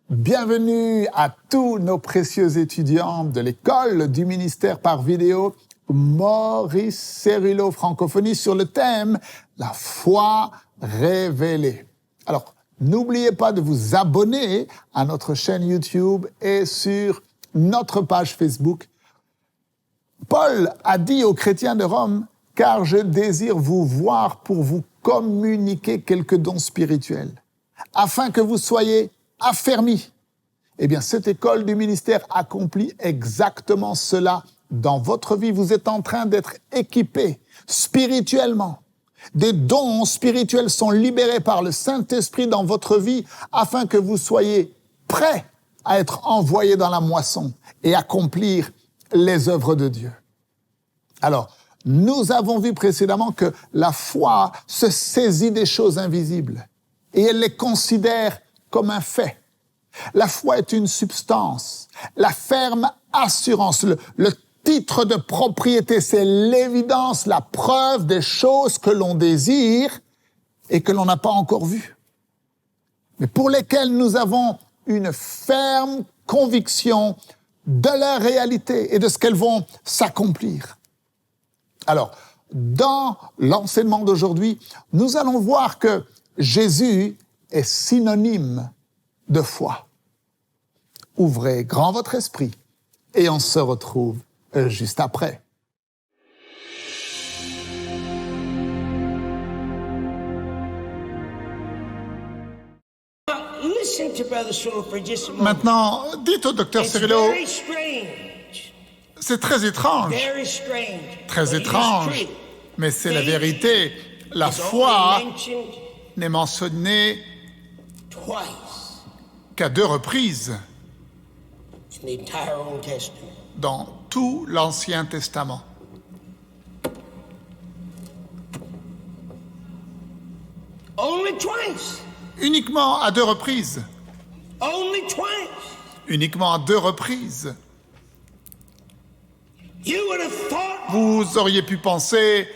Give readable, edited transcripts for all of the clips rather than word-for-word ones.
Bienvenue à tous nos précieux étudiants de l'école du ministère par vidéo Maurice Cerullo Francophonie sur le thème « La foi révélée ». Alors, n'oubliez pas de vous abonner à notre chaîne YouTube et sur notre page Facebook. Paul a dit aux chrétiens de Rome « Car je désire vous voir pour vous communiquer quelques dons spirituels, afin que vous soyez affermis. » Eh bien, cette école du ministère accomplit exactement cela dans votre vie. Vous êtes en train d'être équipés spirituellement. Des dons spirituels sont libérés par le Saint-Esprit dans votre vie afin que vous soyez prêts à être envoyés dans la moisson et accomplir les œuvres de Dieu. Alors, nous avons vu précédemment que la foi se saisit des choses invisibles et elle les considère comme un fait. La foi est une substance, la ferme assurance, le titre de propriété, c'est l'évidence, la preuve des choses que l'on désire et que l'on n'a pas encore vues, mais pour lesquelles nous avons une ferme conviction de leur réalité et de ce qu'elles vont s'accomplir. Alors, dans l'enseignement d'aujourd'hui, nous allons voir que Jésus est synonyme de foi. Ouvrez grand votre esprit et on se retrouve juste après. Maintenant, dites au docteur Cerullo, c'est très étrange, mais c'est la vérité. La foi n'est mentionnée qu'à 2 reprises dans tout l'Ancien Testament. Uniquement à 2 reprises. Uniquement à 2 reprises. Vous auriez pu penser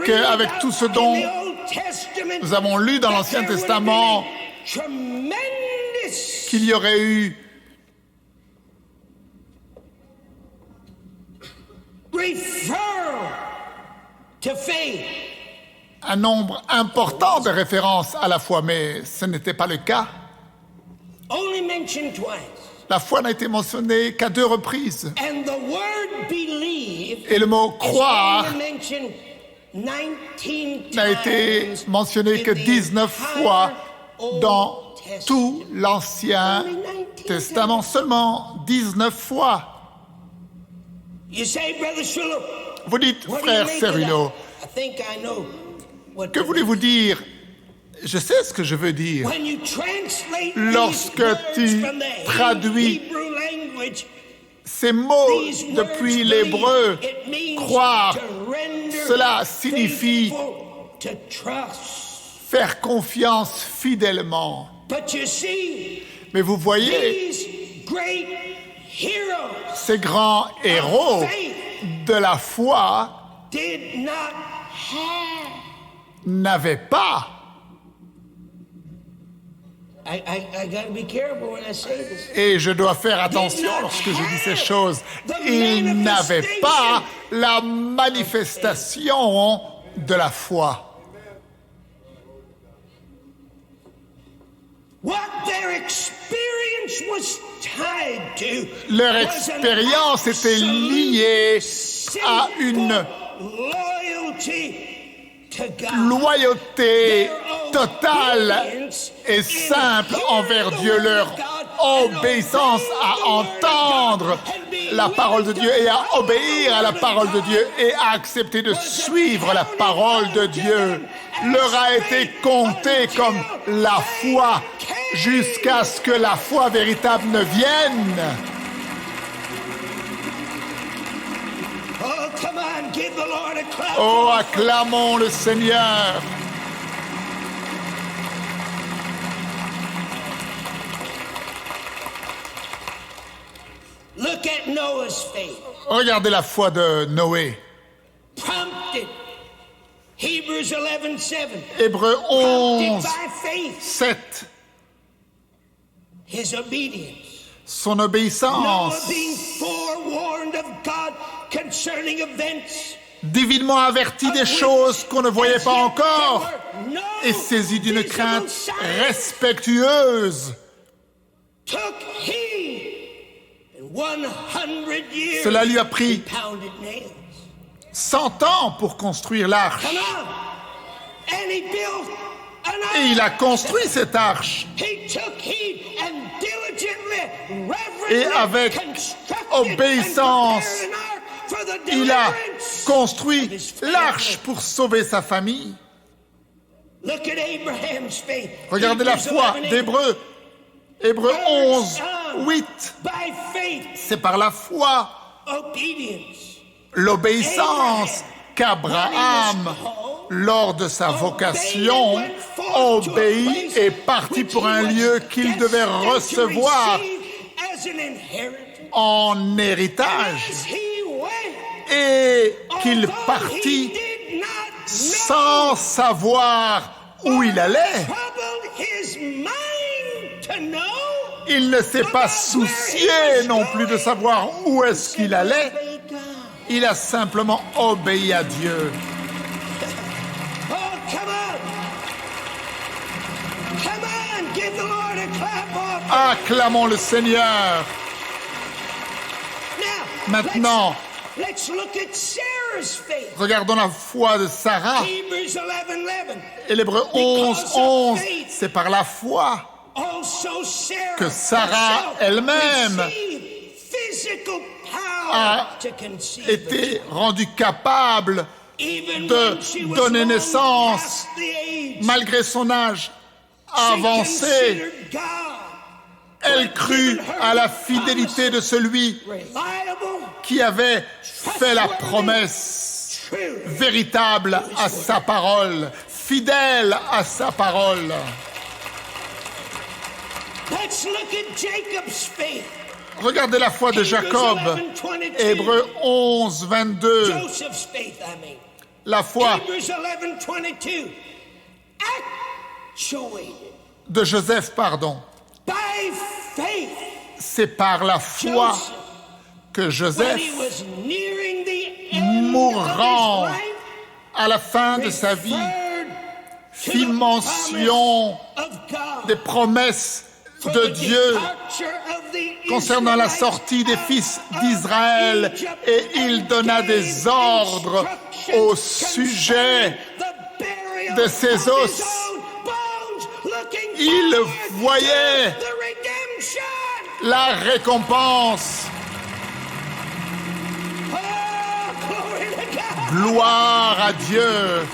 qu'avec tout ce dont nous avons lu dans l'Ancien Testament, qu'il y aurait eu un nombre important de références à la foi, mais ce n'était pas le cas. La foi n'a été mentionnée qu'à 2 reprises. Et le mot « croire » n'a été mentionné que 19 fois dans tout l'Ancien Testament, seulement 19 fois. Vous dites, frère Cerullo, que voulez-vous dire? Je sais ce que je veux dire. Lorsque tu traduis ces mots depuis l'hébreu, croire, cela signifie faire confiance fidèlement. Mais vous voyez, ces grands héros de la foi n'avaient pas. Et je dois faire attention lorsque je dis ces choses. Ils n'avaient pas la manifestation de la foi. Leur expérience était liée à une loyauté totale et simple envers Dieu, leur obéissance à entendre la parole de Dieu et à obéir à la parole de Dieu et à accepter de suivre la parole de Dieu leur a été comptée comme la foi jusqu'à ce que la foi véritable ne vienne. Oh, acclamons le Seigneur. Regardez la foi de Noé. Hébreux 11, 7. his obedience. son Noah obéissance, being forewarned of God concerning events divinement averti des choses qu'on ne voyait pas encore et saisi d'une crainte respectueuse. took heed. In 100 years, Cela lui a he pris pounded nails. 100 ans pour construire l'arche. Come on. And he built an Et ark. il a construit cette arche. He took heed and diligently, reverently Et avec constructed obéissance, and prepared an ark for the Il a deliverance. construit l'arche pour sauver sa famille. Look at Abraham's faith. Regardez la Hebrews foi 11:8. d'Hébreux. Hébreux 11, 8. By faith, C'est par la foi, obedience. l'obéissance qu'Abraham, lors de sa vocation, obéit et partit pour un lieu qu'il devait recevoir As an inheritance. en héritage. As he went, Et qu'il although partit he did not sans savoir où il allait. troubled his mind to know. Il ne s'est pas soucié non plus de savoir où est-ce qu'il allait. Obey God. Il a simplement obéi à Dieu. Oh, come on. Come on, give the Lord a clap off. Acclamons le Seigneur. Now, Maintenant, let's look at Sarah's faith. regardons la foi de Sarah. Hebrews 11:11. Et l'Hébreu 11, 11, c'est par la foi Also Sarah que Sarah herself elle-même received physical power a to conceive. été rendue capable Even de when she was donner long naissance past the age, malgré son âge she avancé. considered God Elle crut à la fidélité de celui reliable, qui avait fait la promesse, true. véritable à sa parole, fidèle à sa parole. Let's look at Jacob's faith. Regardez la foi de Jacob, Hébreux 11, 22, Joseph's faith, I mean. la foi Hebrews 11:22. Actuated de Joseph, pardon. by faith. C'est par la foi Joseph, que when he Joseph, was nearing the end mourant of his life, à la fin de sa vie, referred to fit the mention promise of God des promesses for de the Dieu departure of the concernant la Israelites sortie des out fils of d'Israël, Egypt, et il and donna gave des ordres instructions au sujet concerning the burial de ses of os. his own bones, looking Il forward voyait to the redemption. la récompense. Oh, glory to God. Gloire à Dieu.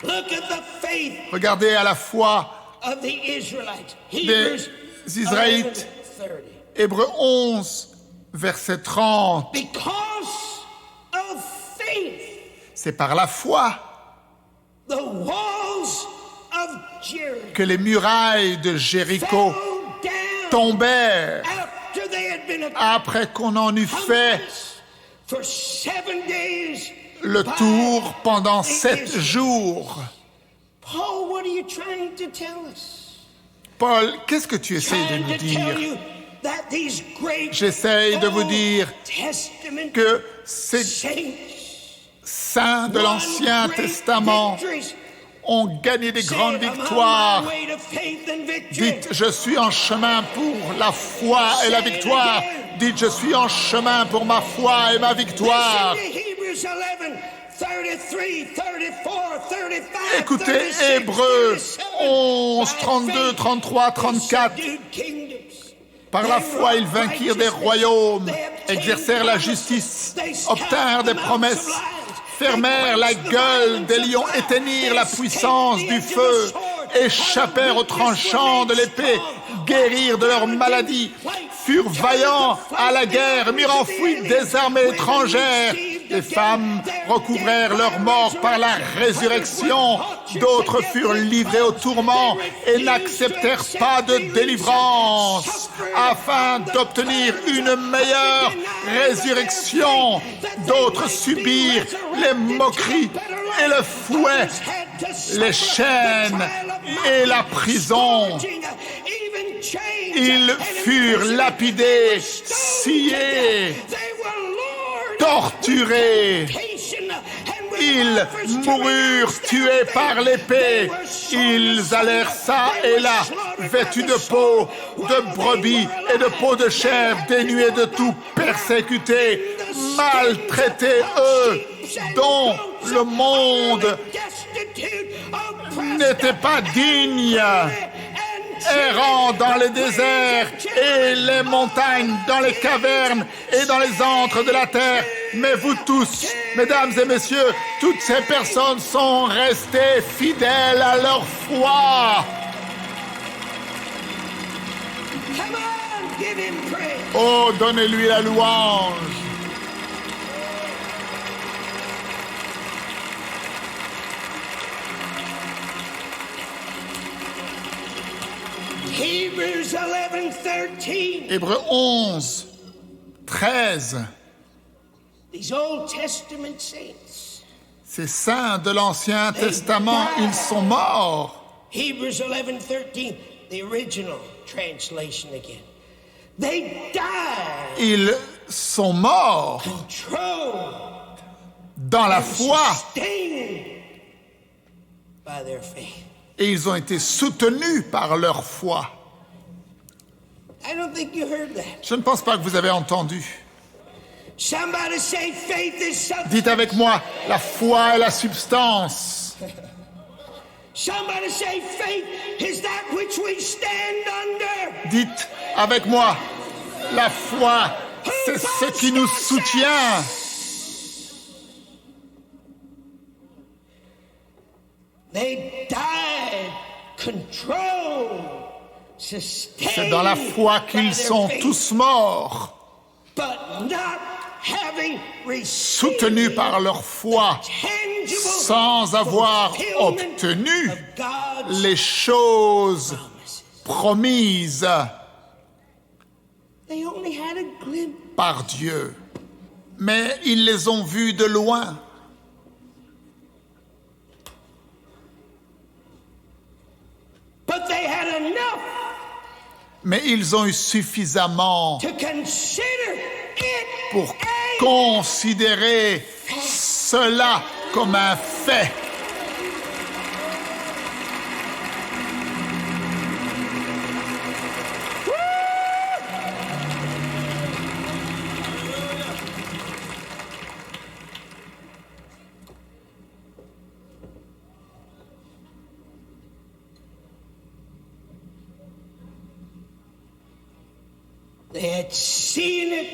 Look at the faith Regardez à la foi of the Israelites. des Hebrews Israélites. 11:30. Hébreux 11, verset 30. Because of faith, C'est par la foi the walls of Jericho que les murailles de Jéricho fell down tombèrent after they had been après qu'on en eut fait for 7 days. le tour pendant 7 jours. Paul, what are you trying to tell us? Paul, qu'est-ce que tu essayes de Trying nous to tell dire? you that these great J'essaye de vous Old dire Testament que ces saints saints de won l'Ancien great Testament victories. ont gagné des Say, grandes I'm on my victoires. way to faith and victory. Dites, je suis en chemin pour la foi et la victoire. Dites, je suis en chemin pour ma foi et ma victoire. Listen to Hebrews 11, 33, 34, 35, Écoutez 36, Hébreux 37. 11, By 32, faith, 33, they 34. subdued kingdoms. Par la foi, ils vainquirent des royaumes, exercèrent la justice, obtinrent des promesses, fermèrent la gueule des lions, éteignirent la puissance du feu, échappèrent aux tranchants de l'épée, guérirent de leur maladie, furent vaillants à la guerre, mirent en fuite des armées étrangères. Les femmes recouvrèrent leur mort par la résurrection. D'autres furent livrés au tourment et n'acceptèrent pas de délivrance afin d'obtenir une meilleure résurrection. D'autres subirent les moqueries et le fouet, les chaînes et la prison. Ils furent lapidés, sciés, torturés. Ils moururent tués par l'épée. Ils allèrent ça et là, vêtus de peau de brebis et de peau de chèvre, dénués de tout, persécutés, maltraités, eux, dont le monde n'était pas digne, errant dans les déserts et les montagnes, dans les cavernes et dans les antres de la terre. Mais vous tous, mesdames et messieurs, toutes ces personnes sont restées fidèles à leur foi. Oh, donnez-lui la louange. Hebrews 11:13. Hébreux 11, 13. These Old Testament saints. Ces saints de l'Ancien Testament, ils sont morts. Hebrews 11:13, the original translation again. They died. Ils sont morts Controlled dans la and foi sustained by their faith. et ils ont été soutenus par leur foi. I don't think you heard that. Je ne pense pas que vous avez entendu. Somebody say faith is substance. Dites avec moi, la foi est la substance. Somebody say faith is that which we stand under. Dites avec moi, la foi, c'est ce qui nous soutient. They died, controlled, sustained. C'est dans la foi qu'ils by their sont faith, tous morts, but not having received soutenus par leur foi, tangible sans avoir fulfillment obtenu of God's les choses promises. promises They only had a glimpse. par Dieu. Mais ils les ont vues de loin. But they had enough Mais ils ont eu suffisamment to consider it pour a considérer cela comme un fait. They had seen it,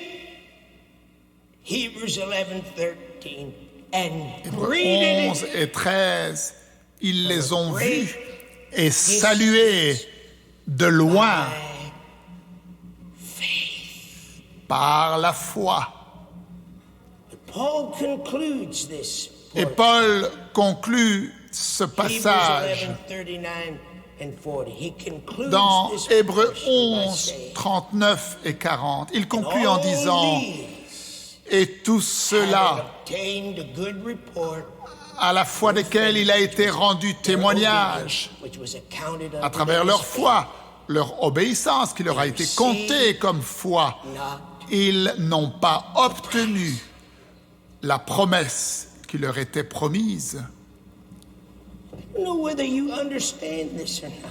Hebrews 11:13, and breathed 11 it et 13, ils les ont vus et salués de loin par la foi. Paul concludes this. Et Paul conclut ce Hebrews passage 11:39 and 40. He concludes dans this Hébreux portion by 11, saying, 39 et 40. Il conclut en "All disant, these et tout having cela obtained a good report, à la foi desquels il a été rendu témoignage which was accounted à unto travers them leur as foi, leur obéissance qui leur a été comptée comme foi. Ils n'ont pas obtenu la promesse qui leur était promise. I don't know whether you understand this or not.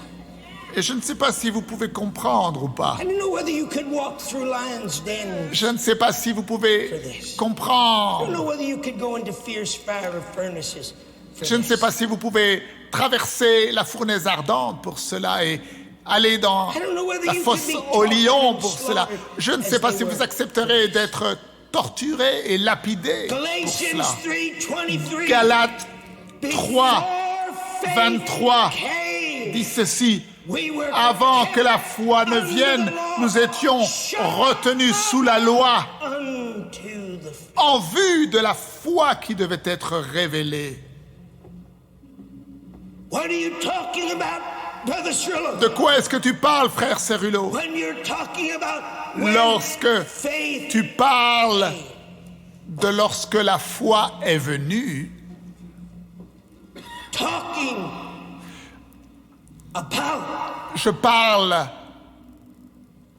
Et je ne sais pas si vous pouvez comprendre ou pas. I don't know whether you could walk through lions' dens. Je ne sais pas si vous pouvez I don't comprendre. know whether you could go into fierce fire furnaces. For Je ne this. sais pas si vous pouvez traverser la fournaise ardente pour cela et aller dans la fosse aux lions pour cela. Je ne sais pas si vous accepterez d'être torturé et lapidé pour Galatians cela. 3:23. Galates 3, 23 came, dit ceci. we were Avant que la foi ne vienne, nous étions retenus sous la loi unto the en vue de la foi qui devait être révélée. What are you talking about, Brother Shrillo? De quoi est-ce que tu parles, frère Cerullo? When you're talking about when Lorsque faith tu parles de lorsque la foi est venue, talking about Je parle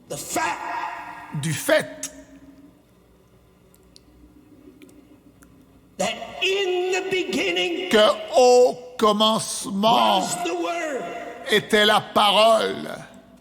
the fact du fait that in the beginning que au commencement was the Word. était la parole.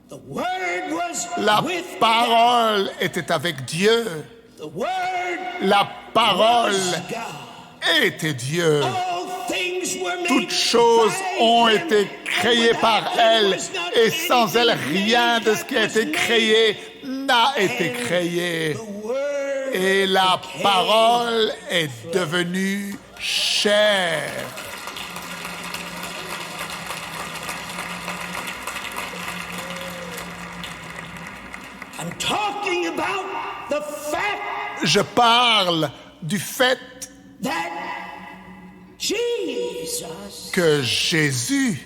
The Word was La with parole était avec Dieu. God. The Word La parole was God. était Dieu. All things were made Toutes choses by ont him, été créées and par without him elle, was not et sans elle, anything rien made de ce that qui a was été made. créé n'a été créé. The Word Et la became parole est devenue chair. I'm talking about the fact Je parle du fait that Jesus que Jésus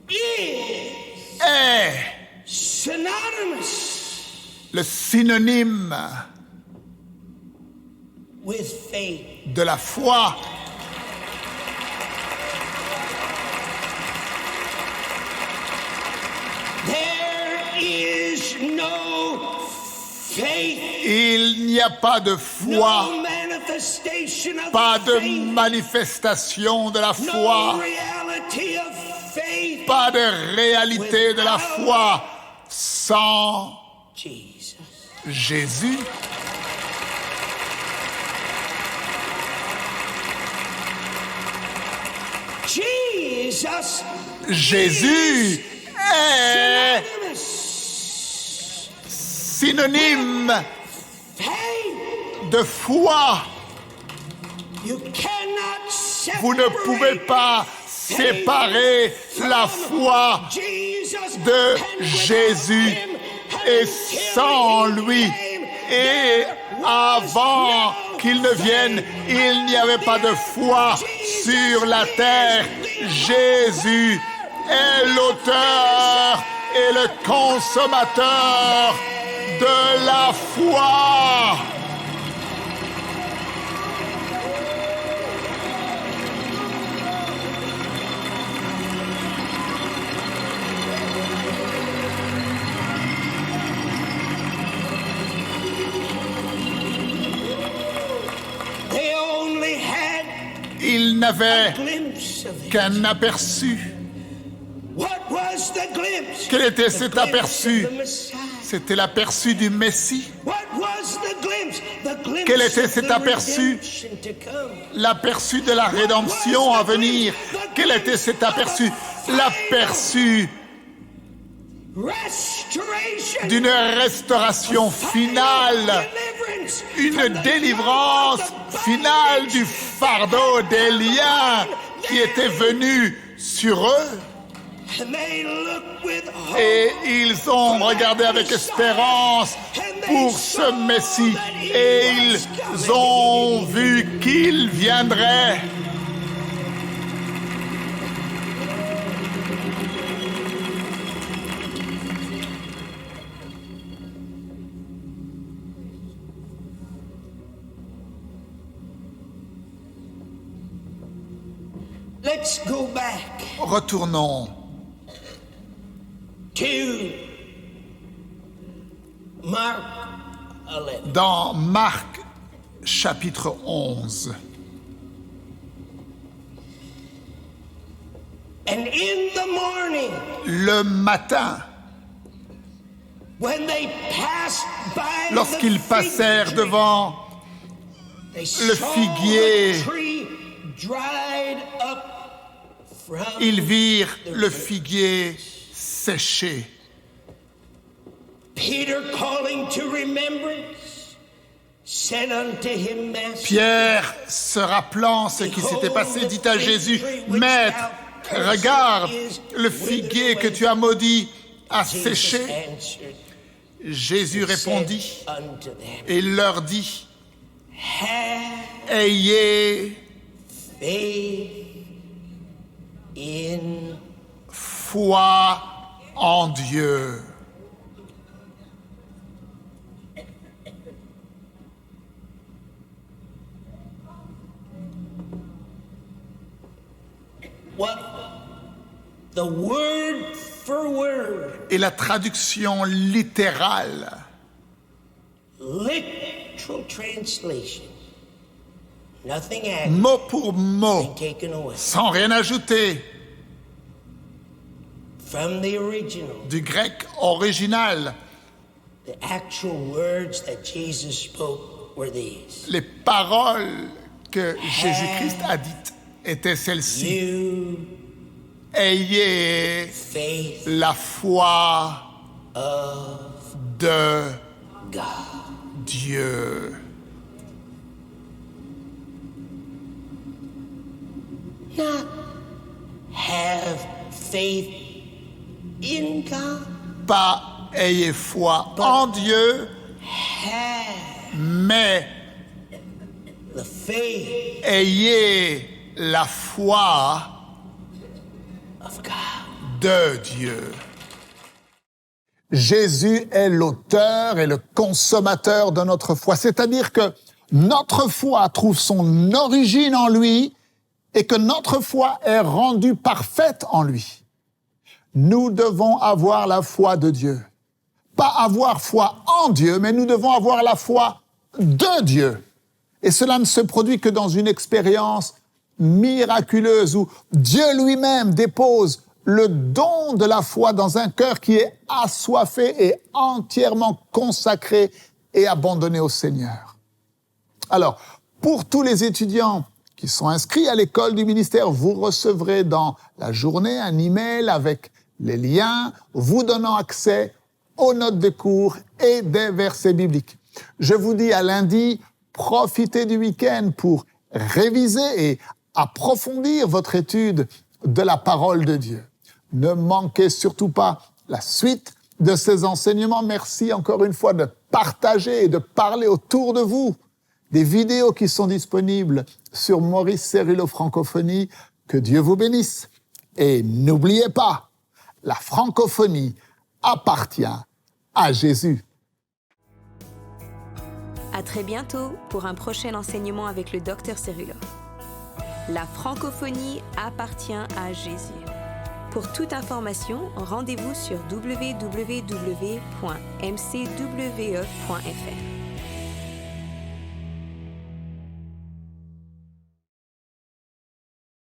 is est synonymous le synonyme with faith. de la foi. There is no faith, Il n'y a pas de foi, no manifestation of pas de faith, manifestation de la no foi, reality of faith. pas de réalité de la foi sans Jesus. Jésus. Jesus Jésus est synonymous. synonyme Faith. de foi. You cannot separate Vous ne pouvez pas séparer la foi de Jésus. Et sans lui, et avant qu'il ne vienne, il n'y avait pas de foi sur la terre. Jésus est l'auteur et le consommateur de la foi. They only had Il n'avait a glimpse of it. qu'un aperçu. What was the glimpse? Quel était The cet glimpse aperçu? of the Messiah. C'était l'aperçu du Messie. What was the glimpse? The glimpse Quel était of cet the aperçu? redemption to come. L'aperçu de la rédemption à venir. Quel était cet aperçu? L'aperçu Restoration. d'une restauration finale, Deliverance une from the délivrance yoke of the finale bondage. du fardeau des liens qui étaient venus sur eux. And they looked with hope. Et ils ont regardé avec espérance pour ce Messie. Et ils ont vu qu'il viendrait. Let's go back Retournons to Mark 11. dans Marc chapitre 11. And in the morning, Le matin, when they passed by lorsqu'ils the fig passèrent tree, devant they le saw figuier, the tree dried up from ils virent le figuier séché. Peter, calling to remembrance, said unto him, Master, Pierre, se rappelant ce qui s'était passé, dit à Jésus, « Maître, regarde, le figuier que tu as maudit a Jesus séché. » answered, Jésus répondit said unto them, et leur dit, have « Ayez faith in foi en Dieu. » what the word for word, et la traduction littérale, literal translation, nothing added, mot pour mot, and taken away sans rien ajouter, from the original, du grec original. the actual words that Jesus spoke were these. Les paroles que Jésus-Christ a dites étaient celles-ci. You Ayez faith la foi of de God. Dieu. Not have faith in God. Pas ayez foi en Dieu, Have mais the faith ayez la foi of God. de Dieu. Jésus est l'auteur et le consommateur de notre foi, c'est-à-dire que notre foi trouve son origine en lui et que notre foi est rendue parfaite en lui. Nous devons avoir la foi de Dieu. Pas avoir foi en Dieu, mais nous devons avoir la foi de Dieu. Et cela ne se produit que dans une expérience miraculeuse où Dieu lui-même dépose le don de la foi dans un cœur qui est assoiffé et entièrement consacré et abandonné au Seigneur. Alors, pour tous les étudiants qui sont inscrits à l'école du ministère, vous recevrez dans la journée un email avec les liens vous donnant accès aux notes de cours et des versets bibliques. Je vous dis à lundi, profitez du week-end pour réviser et approfondir votre étude de la parole de Dieu. Ne manquez surtout pas la suite de ces enseignements. Merci encore une fois de partager et de parler autour de vous des vidéos qui sont disponibles sur Maurice Cerullo Francophonie. Que Dieu vous bénisse. Et n'oubliez pas, la francophonie appartient à Jésus. À très bientôt pour un prochain enseignement avec le Dr Cerullo. La francophonie appartient à Jésus. Pour toute information, rendez-vous sur www.mcwe.fr.